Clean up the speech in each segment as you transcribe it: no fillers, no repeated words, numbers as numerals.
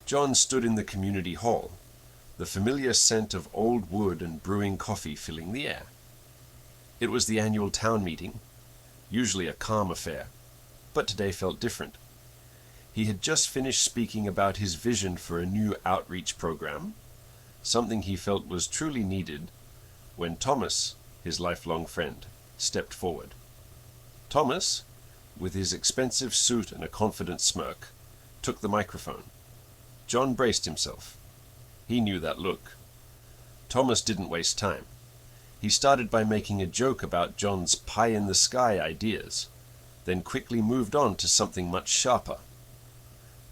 John stood in the community hall, the familiar scent of old wood and brewing coffee filling the air. It was the annual town meeting, usually a calm affair, but today felt different. He had just finished speaking about his vision for a new outreach program, something he felt was truly needed, when Thomas, his lifelong friend, stepped forward. Thomas, with his expensive suit and a confident smirk, took the microphone. John braced himself. He knew that look. Thomas didn't waste time. He started by making a joke about John's pie-in-the-sky ideas, then quickly moved on to something much sharper.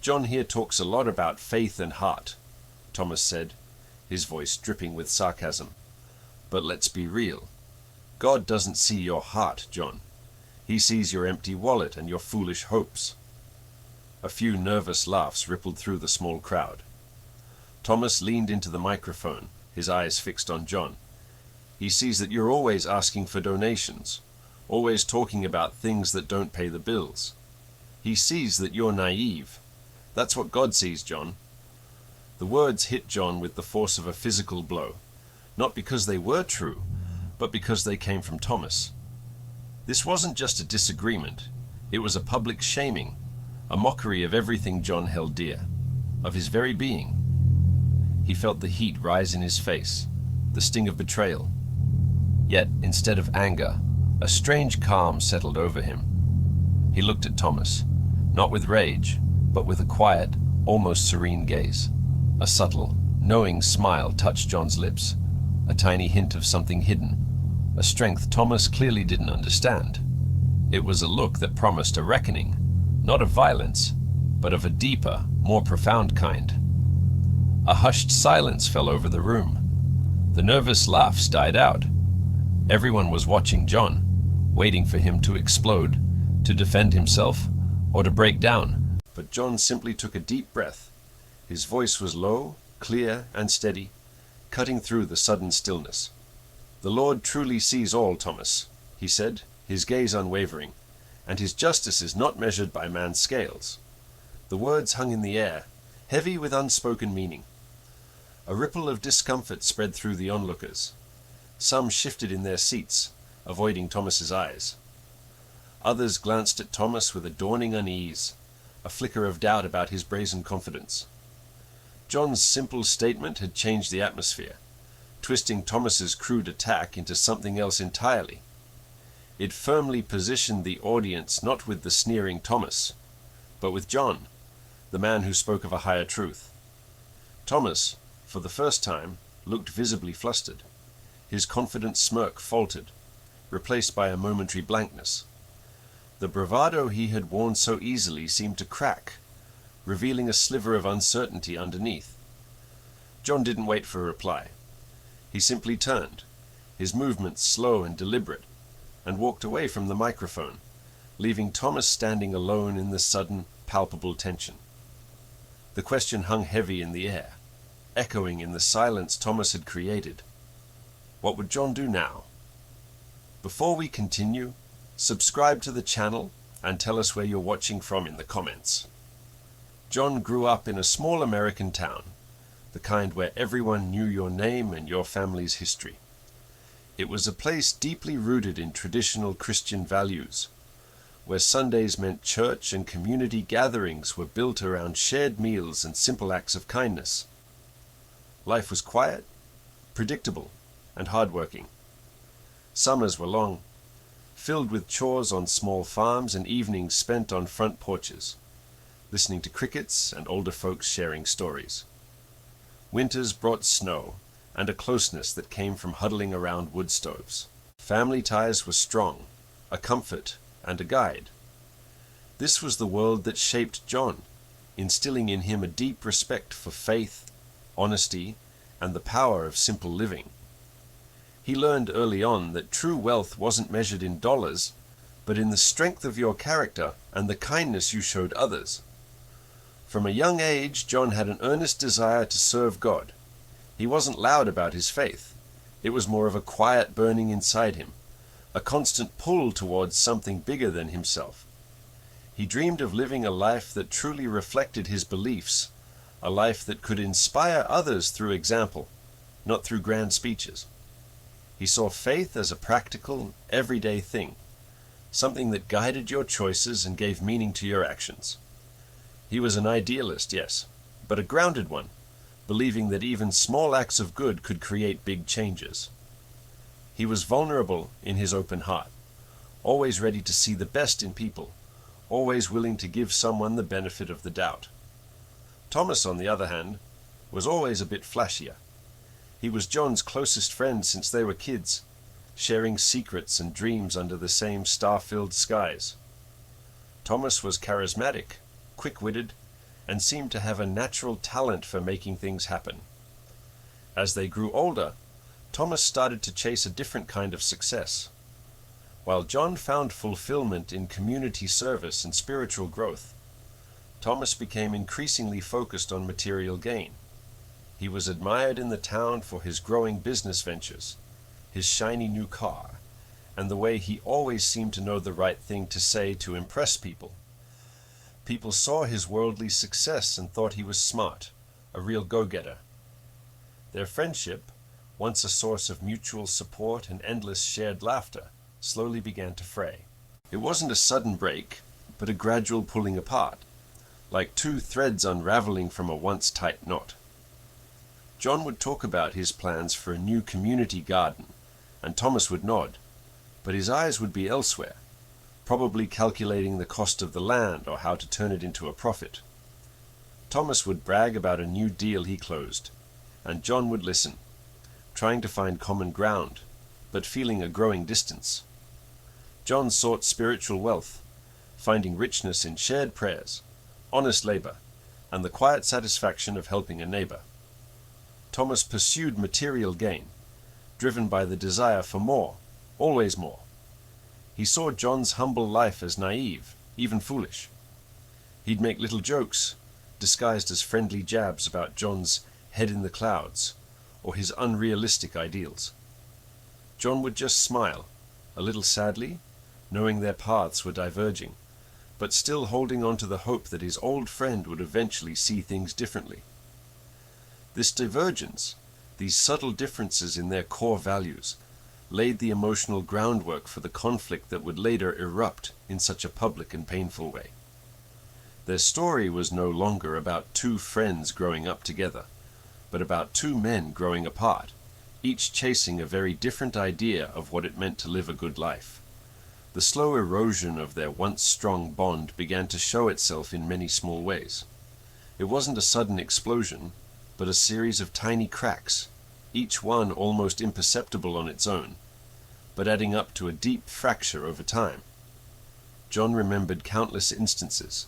"John here talks a lot about faith and heart," Thomas said, his voice dripping with sarcasm. "But let's be real. God doesn't see your heart, John. He sees your empty wallet and your foolish hopes." A few nervous laughs rippled through the small crowd. Thomas leaned into the microphone, his eyes fixed on John. "He sees that you're always asking for donations, always talking about things that don't pay the bills. He sees that you're naive. That's what God sees, John." The words hit John with the force of a physical blow, not because they were true, but because they came from Thomas. This wasn't just a disagreement. It was a public shaming, a mockery of everything John held dear, of his very being. He felt the heat rise in his face, the sting of betrayal. Yet, instead of anger, a strange calm settled over him. He looked at Thomas, not with rage, but with a quiet, almost serene gaze. A subtle, knowing smile touched John's lips, a tiny hint of something hidden, a strength Thomas clearly didn't understand. It was a look that promised a reckoning, not of violence, but of a deeper, more profound kind. A hushed silence fell over the room. The nervous laughs died out. Everyone was watching John, waiting for him to explode, to defend himself, or to break down. But John simply took a deep breath. His voice was low, clear, and steady, cutting through the sudden stillness. "The Lord truly sees all, Thomas," he said, his gaze unwavering, "and his justice is not measured by man's scales." The words hung in the air, heavy with unspoken meaning. A ripple of discomfort spread through the onlookers. Some shifted in their seats, avoiding Thomas's eyes. Others glanced at Thomas with a dawning unease, a flicker of doubt about his brazen confidence. John's simple statement had changed the atmosphere, twisting Thomas's crude attack into something else entirely. It firmly positioned the audience not with the sneering Thomas, but with John, the man who spoke of a higher truth. Thomas, for the first time, looked visibly flustered. His confident smirk faltered, replaced by a momentary blankness. The bravado he had worn so easily seemed to crack, revealing a sliver of uncertainty underneath. John didn't wait for a reply. He simply turned, his movements slow and deliberate, and walked away from the microphone, leaving Thomas standing alone in the sudden, palpable tension. The question hung heavy in the air, echoing in the silence Thomas had created. What would John do now? Before we continue, subscribe to the channel and tell us where you're watching from in the comments. John grew up in a small American town, the kind where everyone knew your name and your family's history. It was a place deeply rooted in traditional Christian values, where Sundays meant church and community gatherings were built around shared meals and simple acts of kindness. Life was quiet, predictable, and hardworking. Summers were long, filled with chores on small farms and evenings spent on front porches, listening to crickets and older folks sharing stories. Winters brought snow and a closeness that came from huddling around wood stoves. Family ties were strong, a comfort and a guide. This was the world that shaped John, instilling in him a deep respect for faith, honesty, and the power of simple living. He learned early on that true wealth wasn't measured in dollars, but in the strength of your character and the kindness you showed others. From a young age, John had an earnest desire to serve God. He wasn't loud about his faith. It was more of a quiet burning inside him, a constant pull towards something bigger than himself. He dreamed of living a life that truly reflected his beliefs, a life that could inspire others through example, not through grand speeches. He saw faith as a practical, everyday thing, something that guided your choices and gave meaning to your actions. He was an idealist, yes, but a grounded one, believing that even small acts of good could create big changes. He was vulnerable in his open heart, always ready to see the best in people, always willing to give someone the benefit of the doubt. Thomas, on the other hand, was always a bit flashier. He was John's closest friend since they were kids, sharing secrets and dreams under the same star-filled skies. Thomas was charismatic, quick-witted, and seemed to have a natural talent for making things happen. As they grew older, Thomas started to chase a different kind of success. While John found fulfillment in community service and spiritual growth, Thomas became increasingly focused on material gain. He was admired in the town for his growing business ventures, his shiny new car, and the way he always seemed to know the right thing to say to impress people. People saw his worldly success and thought he was smart, a real go-getter. Their friendship, once a source of mutual support and endless shared laughter, slowly began to fray. It wasn't a sudden break, but a gradual pulling apart, like two threads unraveling from a once tight knot. John would talk about his plans for a new community garden, and Thomas would nod, but his eyes would be elsewhere, probably calculating the cost of the land or how to turn it into a profit. Thomas would brag about a new deal he closed, and John would listen, trying to find common ground, but feeling a growing distance. John sought spiritual wealth, finding richness in shared prayers, honest labor, and the quiet satisfaction of helping a neighbor. Thomas pursued material gain, driven by the desire for more, always more. He saw John's humble life as naive, even foolish. He'd make little jokes, disguised as friendly jabs about John's head in the clouds, or his unrealistic ideals. John would just smile, a little sadly, knowing their paths were diverging, but still holding on to the hope that his old friend would eventually see things differently. This divergence, these subtle differences in their core values, laid the emotional groundwork for the conflict that would later erupt in such a public and painful way. Their story was no longer about two friends growing up together, but about two men growing apart, each chasing a very different idea of what it meant to live a good life. The slow erosion of their once strong bond began to show itself in many small ways. It wasn't a sudden explosion, but a series of tiny cracks, each one almost imperceptible on its own, but adding up to a deep fracture over time. John remembered countless instances,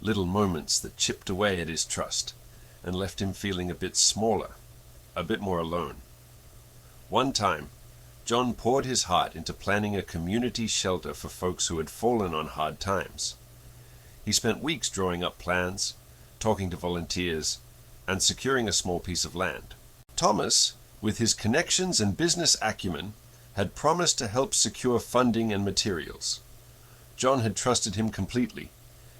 little moments that chipped away at his trust, and left him feeling a bit smaller, a bit more alone. One time, John poured his heart into planning a community shelter for folks who had fallen on hard times. He spent weeks drawing up plans, talking to volunteers, and securing a small piece of land. Thomas, with his connections and business acumen, had promised to help secure funding and materials. John had trusted him completely.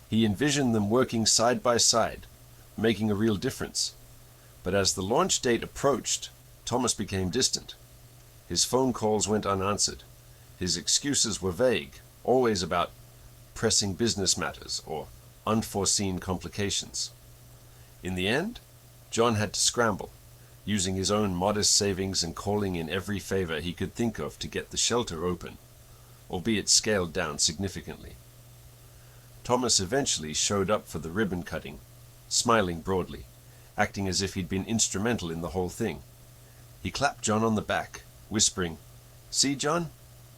He envisioned them working side by side, making a real difference. But as the launch date approached, Thomas became distant. His phone calls went unanswered. His excuses were vague, always about pressing business matters or unforeseen complications. In the end, John had to scramble, using his own modest savings and calling in every favor he could think of to get the shelter open, albeit scaled down significantly. Thomas eventually showed up for the ribbon cutting, smiling broadly, acting as if he'd been instrumental in the whole thing. He clapped John on the back, whispering, "See, John,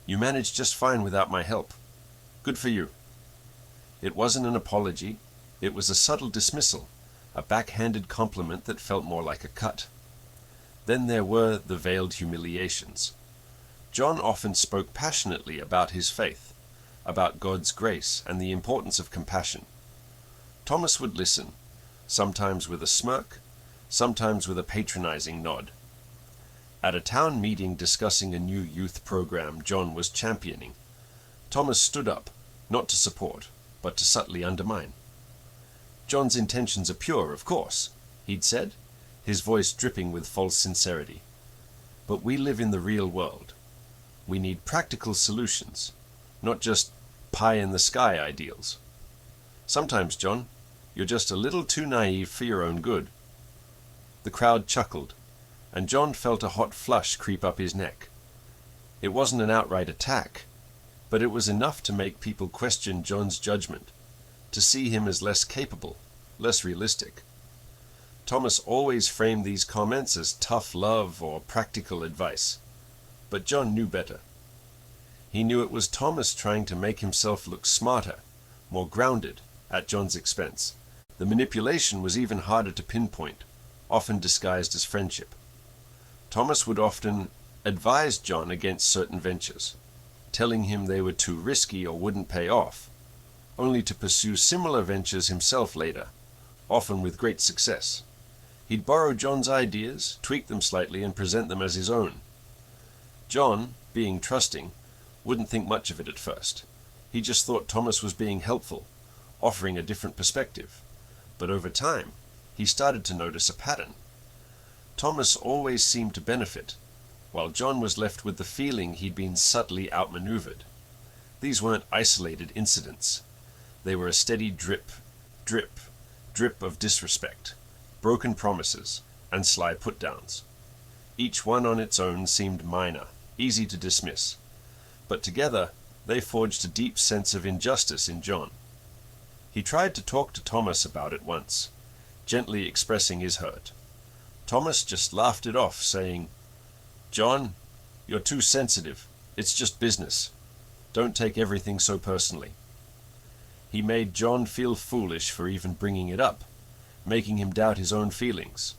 you managed just fine without my help. Good for you." It wasn't an apology, it was a subtle dismissal, a backhanded compliment that felt more like a cut. Then there were the veiled humiliations. John often spoke passionately about his faith, about God's grace and the importance of compassion. Thomas would listen, sometimes with a smirk, sometimes with a patronizing nod. At a town meeting discussing a new youth program John was championing, Thomas stood up, not to support, but to subtly undermine. John's intentions are pure, of course. he'd said, his voice dripping with false sincerity. But we live in the real world. We need practical solutions, not just pie-in-the-sky ideals. Sometimes, John, you're just a little too naive for your own good. The crowd chuckled, and John felt a hot flush creep up his neck. It wasn't an outright attack, but it was enough to make people question John's judgment, to see him as less capable, less realistic. Thomas always framed these comments as tough love or practical advice, but John knew better. He knew it was Thomas trying to make himself look smarter, more grounded, at John's expense. The manipulation was even harder to pinpoint, often disguised as friendship. Thomas would often advise John against certain ventures, telling him they were too risky or wouldn't pay off, only to pursue similar ventures himself later, often with great success. He'd borrow John's ideas, tweak them slightly, and present them as his own. John, being trusting, wouldn't think much of it at first. He just thought Thomas was being helpful, offering a different perspective. But over time, he started to notice a pattern. Thomas always seemed to benefit, while John was left with the feeling he'd been subtly outmaneuvered. These weren't isolated incidents. They were a steady drip, drip, drip of disrespect, broken promises, and sly put-downs. Each one on its own seemed minor, easy to dismiss, but together they forged a deep sense of injustice in John. He tried to talk to Thomas about it once, gently expressing his hurt. Thomas just laughed it off, saying, "John, you're too sensitive. It's just business. Don't take everything so personally." He made John feel foolish for even bringing it up, making him doubt his own feelings.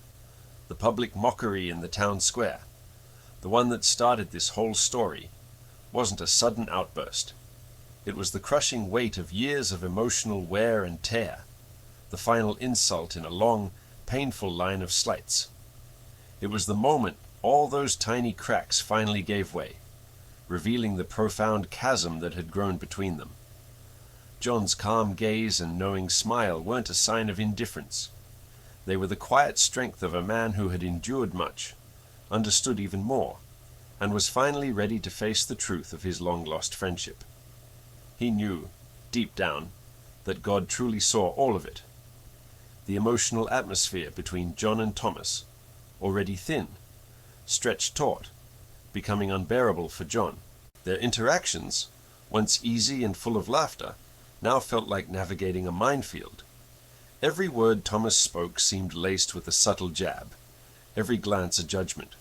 The public mockery in the town square, the one that started this whole story, wasn't a sudden outburst. It was the crushing weight of years of emotional wear and tear, the final insult in a long, painful line of slights. It was the moment all those tiny cracks finally gave way, revealing the profound chasm that had grown between them. John's calm gaze and knowing smile weren't a sign of indifference. They were the quiet strength of a man who had endured much, understood even more, and was finally ready to face the truth of his long-lost friendship. He knew, deep down, that God truly saw all of it. The emotional atmosphere between John and Thomas, already thin, stretched taut, becoming unbearable for John. Their interactions, once easy and full of laughter, now felt like navigating a minefield. Every word Thomas spoke seemed laced with a subtle jab, every glance a judgment.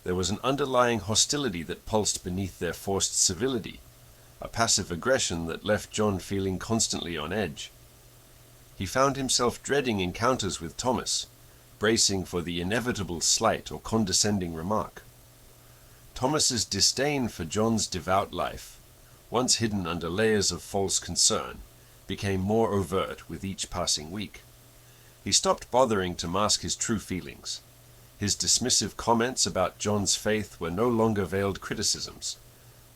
There was an underlying hostility that pulsed beneath their forced civility, a passive aggression that left John feeling constantly on edge. He found himself dreading encounters with Thomas, bracing for the inevitable slight or condescending remark. Thomas's disdain for John's devout life, once hidden under layers of false concern, became more overt with each passing week. He stopped bothering to mask his true feelings. His dismissive comments about John's faith were no longer veiled criticisms.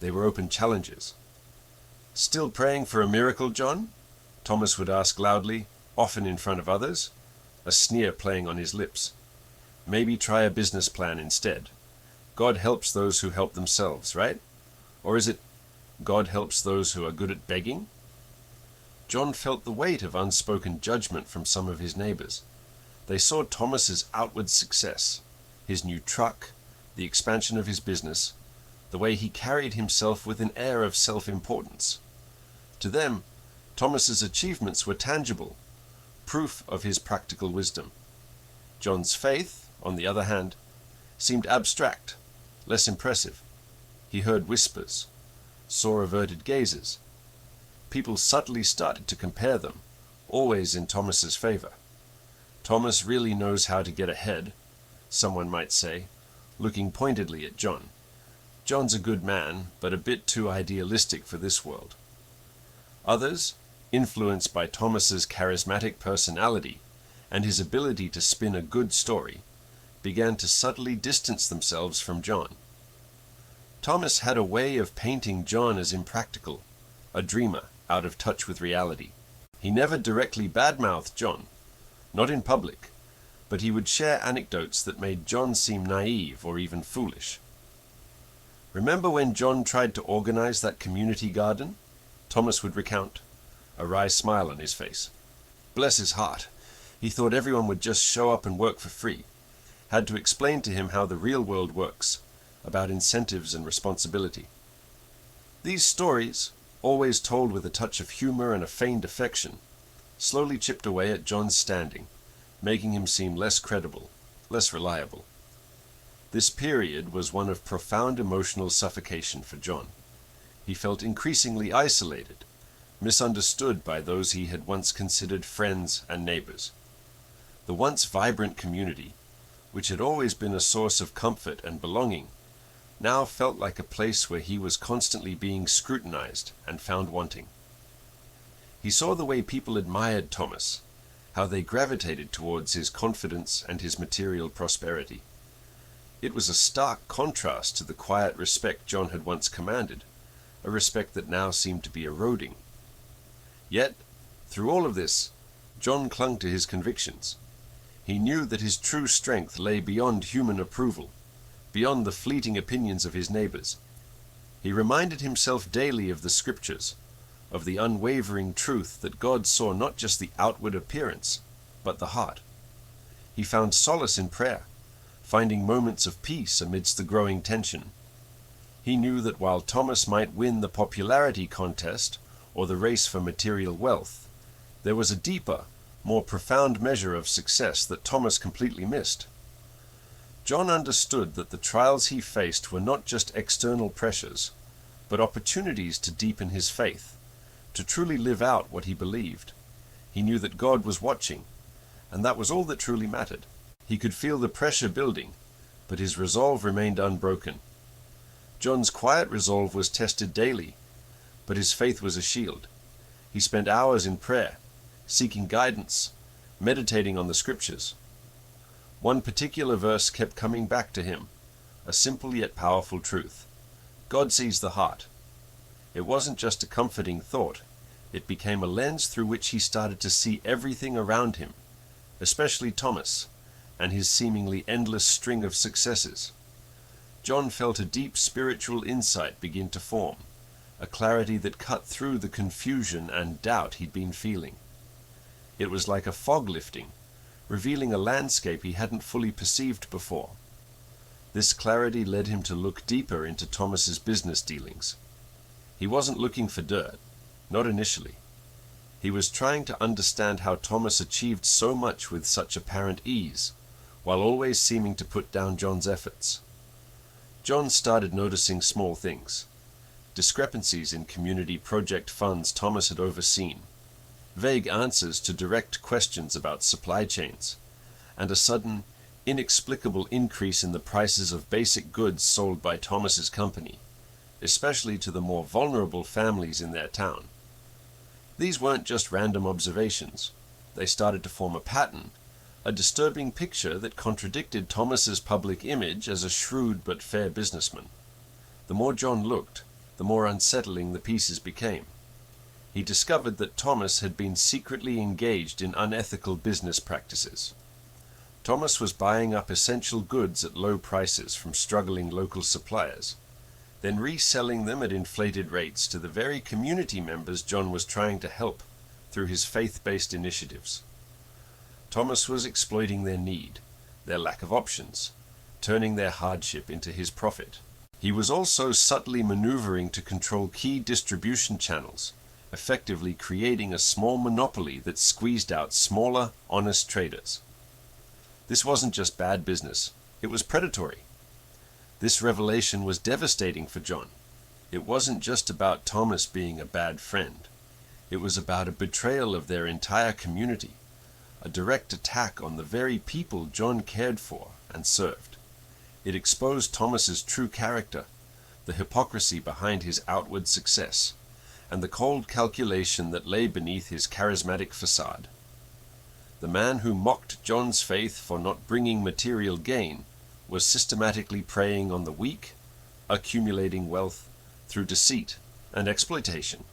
They were open challenges. "Still praying for a miracle, John?" Thomas would ask loudly, often in front of others, a sneer playing on his lips. "Maybe try a business plan instead. God helps those who help themselves, right? Or is it, God helps those who are good at begging?" John felt the weight of unspoken judgment from some of his neighbors. They saw Thomas's outward success, his new truck, the expansion of his business, the way he carried himself with an air of self-importance. To them, Thomas's achievements were tangible, proof of his practical wisdom. John's faith, on the other hand, seemed abstract, less impressive. He heard whispers, saw averted gazes. People subtly started to compare them, always in Thomas's favor. "Thomas really knows how to get ahead," someone might say, looking pointedly at John. "John's a good man, but a bit too idealistic for this world." Others, influenced by Thomas's charismatic personality and his ability to spin a good story, began to subtly distance themselves from John. Thomas had a way of painting John as impractical, a dreamer out of touch with reality. He never directly badmouthed John, not in public, but he would share anecdotes that made John seem naive or even foolish. "Remember when John tried to organize that community garden?" Thomas would recount, a wry smile on his face. "Bless his heart, he thought everyone would just show up and work for free. Had to explain to him how the real world works, about incentives and responsibility." These stories, always told with a touch of humor and a feigned affection, slowly chipped away at John's standing, making him seem less credible, less reliable. This period was one of profound emotional suffocation for John. He felt increasingly isolated, misunderstood by those he had once considered friends and neighbors. The once vibrant community, which had always been a source of comfort and belonging, now felt like a place where he was constantly being scrutinized and found wanting. He saw the way people admired Thomas, how they gravitated towards his confidence and his material prosperity. It was a stark contrast to the quiet respect John had once commanded, a respect that now seemed to be eroding. Yet, through all of this, John clung to his convictions. He knew that his true strength lay beyond human approval, beyond the fleeting opinions of his neighbors. He reminded himself daily of the scriptures, of the unwavering truth that God saw not just the outward appearance, but the heart. He found solace in prayer, finding moments of peace amidst the growing tension. He knew that while Thomas might win the popularity contest or the race for material wealth, there was a deeper, more profound measure of success that Thomas completely missed. John understood that the trials he faced were not just external pressures, but opportunities to deepen his faith, to truly live out what he believed. He knew that God was watching, and that was all that truly mattered. He could feel the pressure building, but his resolve remained unbroken. John's quiet resolve was tested daily, but his faith was a shield. He spent hours in prayer, seeking guidance, meditating on the scriptures. One particular verse kept coming back to him, a simple yet powerful truth. God sees the heart. It wasn't just a comforting thought. It became a lens through which he started to see everything around him, especially Thomas and his seemingly endless string of successes. John felt a deep spiritual insight begin to form, a clarity that cut through the confusion and doubt he'd been feeling. It was like a fog lifting, revealing a landscape he hadn't fully perceived before. This clarity led him to look deeper into Thomas's business dealings. He wasn't looking for dirt, not initially. He was trying to understand how Thomas achieved so much with such apparent ease, while always seeming to put down John's efforts. John started noticing small things, discrepancies in community project funds Thomas had overseen, vague answers to direct questions about supply chains, and a sudden, inexplicable increase in the prices of basic goods sold by Thomas's company, especially to the more vulnerable families in their town. These weren't just random observations. They started to form a pattern, a disturbing picture that contradicted Thomas's public image as a shrewd but fair businessman. The more John looked, the more unsettling the pieces became. He discovered that Thomas had been secretly engaged in unethical business practices. Thomas was buying up essential goods at low prices from struggling local suppliers, then reselling them at inflated rates to the very community members John was trying to help through his faith-based initiatives. Thomas was exploiting their need, their lack of options, turning their hardship into his profit. He was also subtly maneuvering to control key distribution channels, effectively creating a small monopoly that squeezed out smaller, honest traders. This wasn't just bad business, it was predatory. This revelation was devastating for John. It wasn't just about Thomas being a bad friend. It was about a betrayal of their entire community, a direct attack on the very people John cared for and served. It exposed Thomas's true character, the hypocrisy behind his outward success, and the cold calculation that lay beneath his charismatic facade. The man who mocked John's faith for not bringing material gain was systematically preying on the weak, accumulating wealth through deceit and exploitation.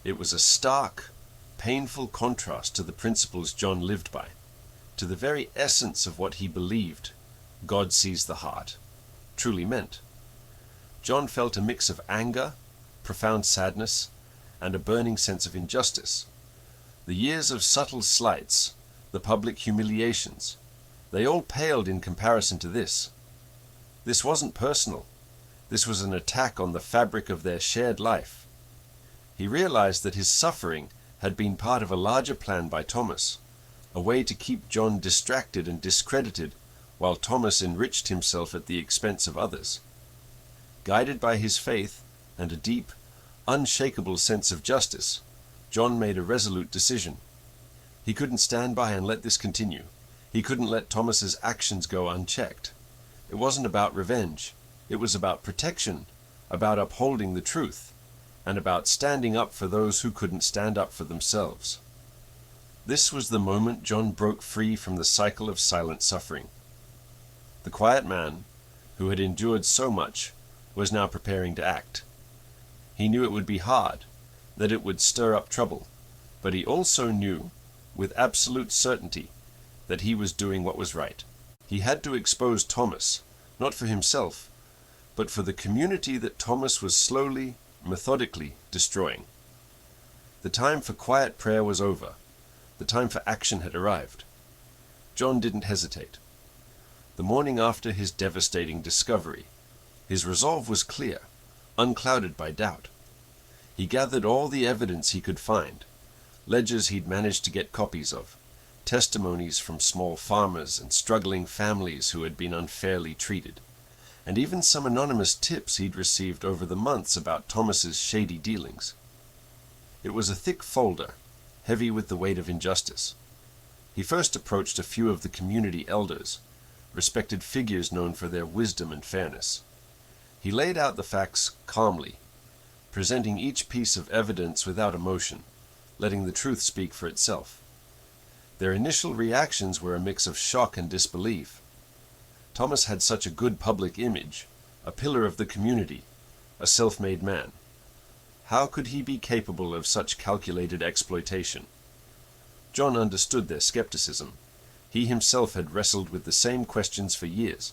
It was a stark, painful contrast to the principles John lived by. to the very essence of what he believed God sees the heart truly meant. John felt a mix of anger, profound sadness, and a burning sense of injustice. The years of subtle slights, the public humiliations, they all paled in comparison to this. This wasn't personal. This was an attack on the fabric of their shared life. He realized that his suffering had been part of a larger plan by Thomas, a way to keep John distracted and discredited while Thomas enriched himself at the expense of others. Guided by his faith and a deep, unshakable sense of justice, John made a resolute decision. He couldn't stand by and let this continue. He couldn't let Thomas's actions go unchecked. It wasn't about revenge. It was about protection, about upholding the truth, and about standing up for those who couldn't stand up for themselves. This was the moment John broke free from the cycle of silent suffering. The quiet man, who had endured so much, was now preparing to act. He knew it would be hard, that it would stir up trouble, but he also knew, with absolute certainty, that he was doing what was right. He had to expose Thomas, not for himself, but for the community that Thomas was slowly, methodically destroying. The time for quiet prayer was over. The time for action had arrived. John didn't hesitate. The morning after his devastating discovery, his resolve was clear, unclouded by doubt. He gathered all the evidence he could find, ledgers he'd managed to get copies of, testimonies from small farmers and struggling families who had been unfairly treated, and even some anonymous tips he'd received over the months about Thomas's shady dealings. It was a thick folder, heavy with the weight of injustice. He first approached a few of the community elders, respected figures known for their wisdom and fairness. He laid out the facts calmly, presenting each piece of evidence without emotion, letting the truth speak for itself. Their initial reactions were a mix of shock and disbelief. Thomas had such a good public image, a pillar of the community, a self-made man. How could he be capable of such calculated exploitation? John understood their skepticism. He himself had wrestled with the same questions for years.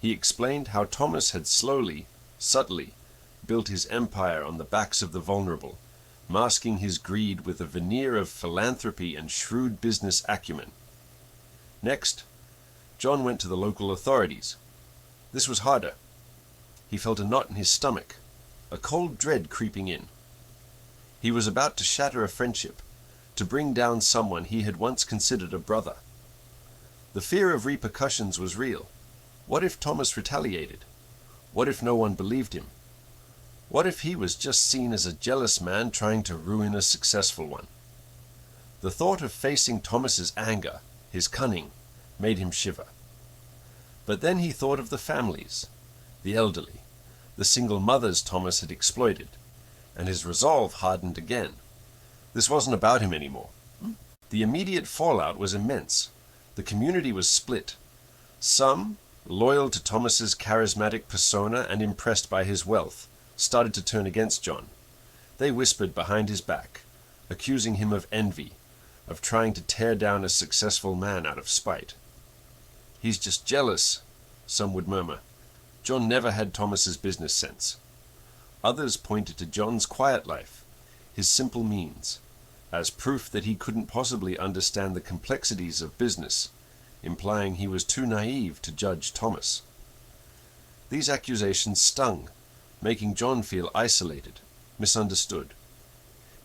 He explained how Thomas had slowly, subtly, built his empire on the backs of the vulnerable, masking his greed with a veneer of philanthropy and shrewd business acumen. Next, John went to the local authorities. This was harder. He felt a knot in his stomach, a cold dread creeping in. He was about to shatter a friendship, to bring down someone he had once considered a brother. The fear of repercussions was real. What if Thomas retaliated? What if no one believed him? What if he was just seen as a jealous man trying to ruin a successful one? The thought of facing Thomas's anger, his cunning, made him shiver. But then he thought of the families, the elderly, the single mothers Thomas had exploited, and his resolve hardened again. This wasn't about him anymore. The immediate fallout was immense. The community was split. Some, loyal to Thomas's charismatic persona and impressed by his wealth, started to turn against John. They whispered behind his back, accusing him of envy, of trying to tear down a successful man out of spite. "He's just jealous," some would murmur. John never had Thomas's business sense. Others pointed to John's quiet life, his simple means, as proof that he couldn't possibly understand the complexities of business, implying he was too naive to judge Thomas. These accusations stung, making John feel isolated, misunderstood.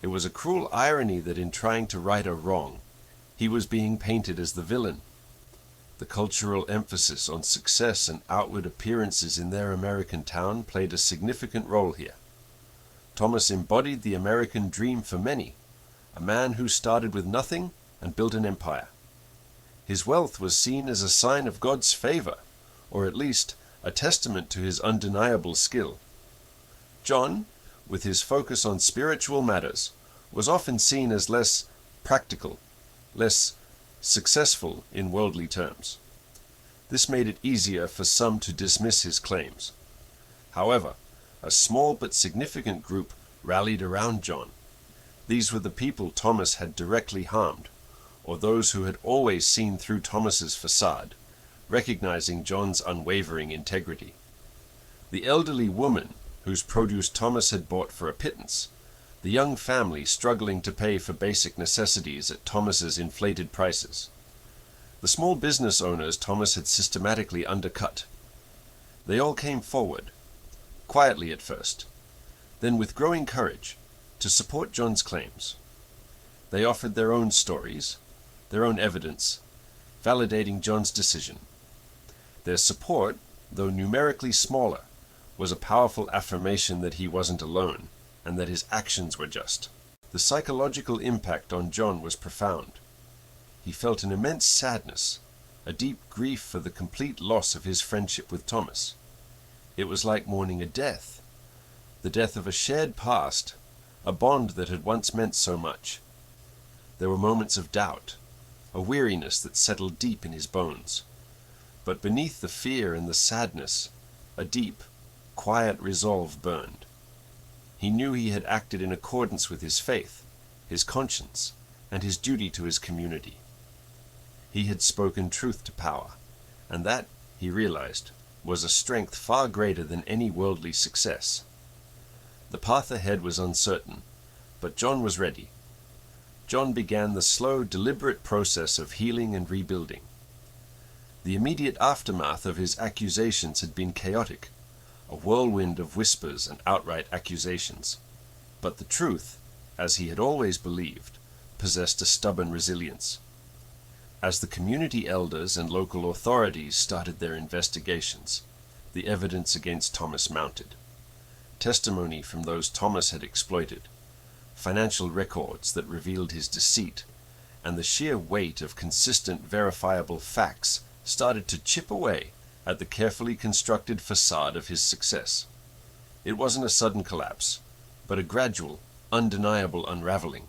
It was a cruel irony that in trying to right a wrong, he was being painted as the villain. The cultural emphasis on success and outward appearances in their American town played a significant role here. Thomas embodied the American dream for many, a man who started with nothing and built an empire. His wealth was seen as a sign of God's favor, or at least a testament to his undeniable skill. John, with his focus on spiritual matters, was often seen as less practical, less successful in worldly terms. This made it easier for some to dismiss his claims. However, a small but significant group rallied around John. These were the people Thomas had directly harmed, or those who had always seen through Thomas's facade, recognizing John's unwavering integrity. The elderly woman whose produce Thomas had bought for a pittance, the young family struggling to pay for basic necessities at Thomas's inflated prices, the small business owners Thomas had systematically undercut. They all came forward, quietly at first, then with growing courage, to support John's claims. They offered their own stories, their own evidence, validating John's decision. Their support, though numerically smaller, was a powerful affirmation that he wasn't alone, and that his actions were just. The psychological impact on John was profound. He felt an immense sadness, a deep grief for the complete loss of his friendship with Thomas. It was like mourning a death, the death of a shared past, a bond that had once meant so much. There were moments of doubt, a weariness that settled deep in his bones. But beneath the fear and the sadness, a deep, quiet resolve burned. He knew he had acted in accordance with his faith, his conscience, and his duty to his community. He had spoken truth to power, and that, he realized, was a strength far greater than any worldly success. The path ahead was uncertain, but John was ready. John began the slow, deliberate process of healing and rebuilding. The immediate aftermath of his accusations had been chaotic, a whirlwind of whispers and outright accusations. But the truth, as he had always believed, possessed a stubborn resilience. As the community elders and local authorities started their investigations, the evidence against Thomas mounted. Testimony from those Thomas had exploited, financial records that revealed his deceit, and the sheer weight of consistent, verifiable facts started to chip away at the carefully constructed facade of his success. It wasn't a sudden collapse, but a gradual, undeniable unraveling.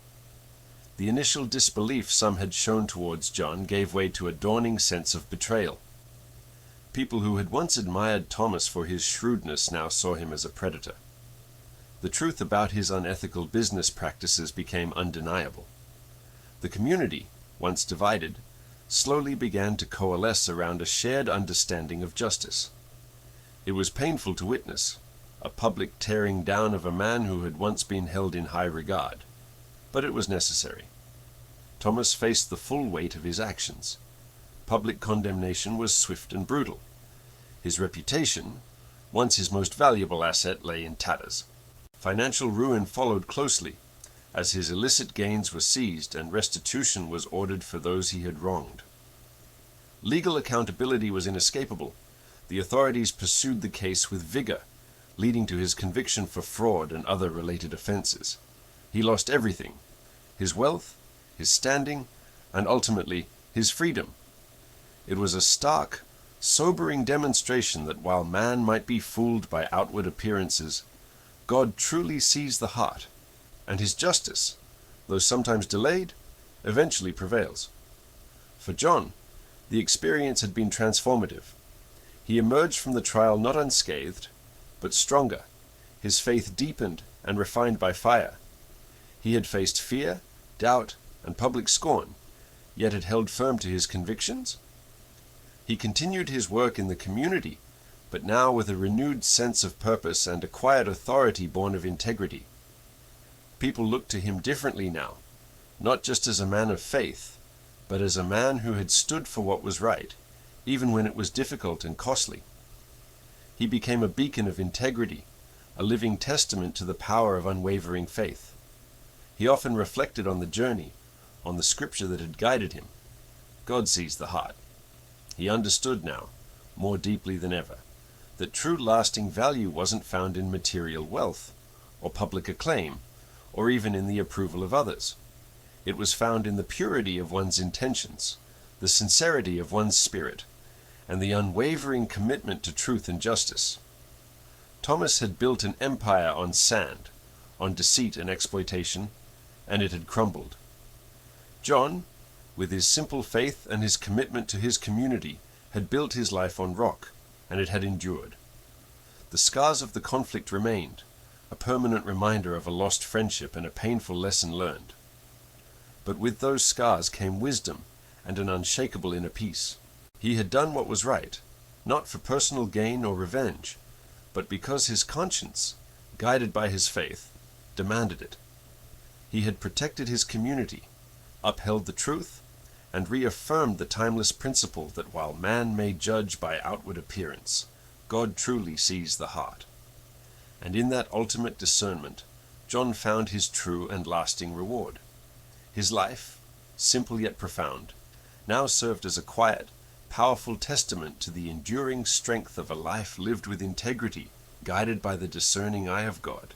The initial disbelief some had shown towards John gave way to a dawning sense of betrayal. People who had once admired Thomas for his shrewdness now saw him as a predator. The truth about his unethical business practices became undeniable. The community, once divided, slowly began to coalesce around a shared understanding of justice. It was painful to witness, a public tearing down of a man who had once been held in high regard. But it was necessary. Thomas faced the full weight of his actions. Public condemnation was swift and brutal. His reputation, once his most valuable asset, lay in tatters. Financial ruin followed closely, as his illicit gains were seized and restitution was ordered for those he had wronged. Legal accountability was inescapable. The authorities pursued the case with vigor, leading to his conviction for fraud and other related offenses. He lost everything: his wealth, his standing, and ultimately his freedom. It was a stark, sobering demonstration that while man might be fooled by outward appearances, God truly sees the heart, and his justice, though sometimes delayed, eventually prevails. For John, the experience had been transformative. He emerged from the trial not unscathed, but stronger, his faith deepened and refined by fire. He had faced fear, doubt, and public scorn, yet had held firm to his convictions. He continued his work in the community, but now with a renewed sense of purpose and a quiet authority born of integrity. People looked to him differently now, not just as a man of faith, but as a man who had stood for what was right, even when it was difficult and costly. He became a beacon of integrity, a living testament to the power of unwavering faith. He often reflected on the journey, on the scripture that had guided him. God sees the heart. He understood now, more deeply than ever, that true lasting value wasn't found in material wealth, or public acclaim, or even in the approval of others. It was found in the purity of one's intentions, the sincerity of one's spirit, and the unwavering commitment to truth and justice. Thomas had built an empire on sand, on deceit and exploitation, and it had crumbled. John, with his simple faith and his commitment to his community, had built his life on rock, and it had endured. The scars of the conflict remained, a permanent reminder of a lost friendship and a painful lesson learned. But with those scars came wisdom and an unshakable inner peace. He had done what was right, not for personal gain or revenge, but because his conscience, guided by his faith, demanded it. He had protected his community, upheld the truth, and reaffirmed the timeless principle that while man may judge by outward appearance, God truly sees the heart. And in that ultimate discernment, John found his true and lasting reward. His life, simple yet profound, now served as a quiet, powerful testament to the enduring strength of a life lived with integrity, guided by the discerning eye of God.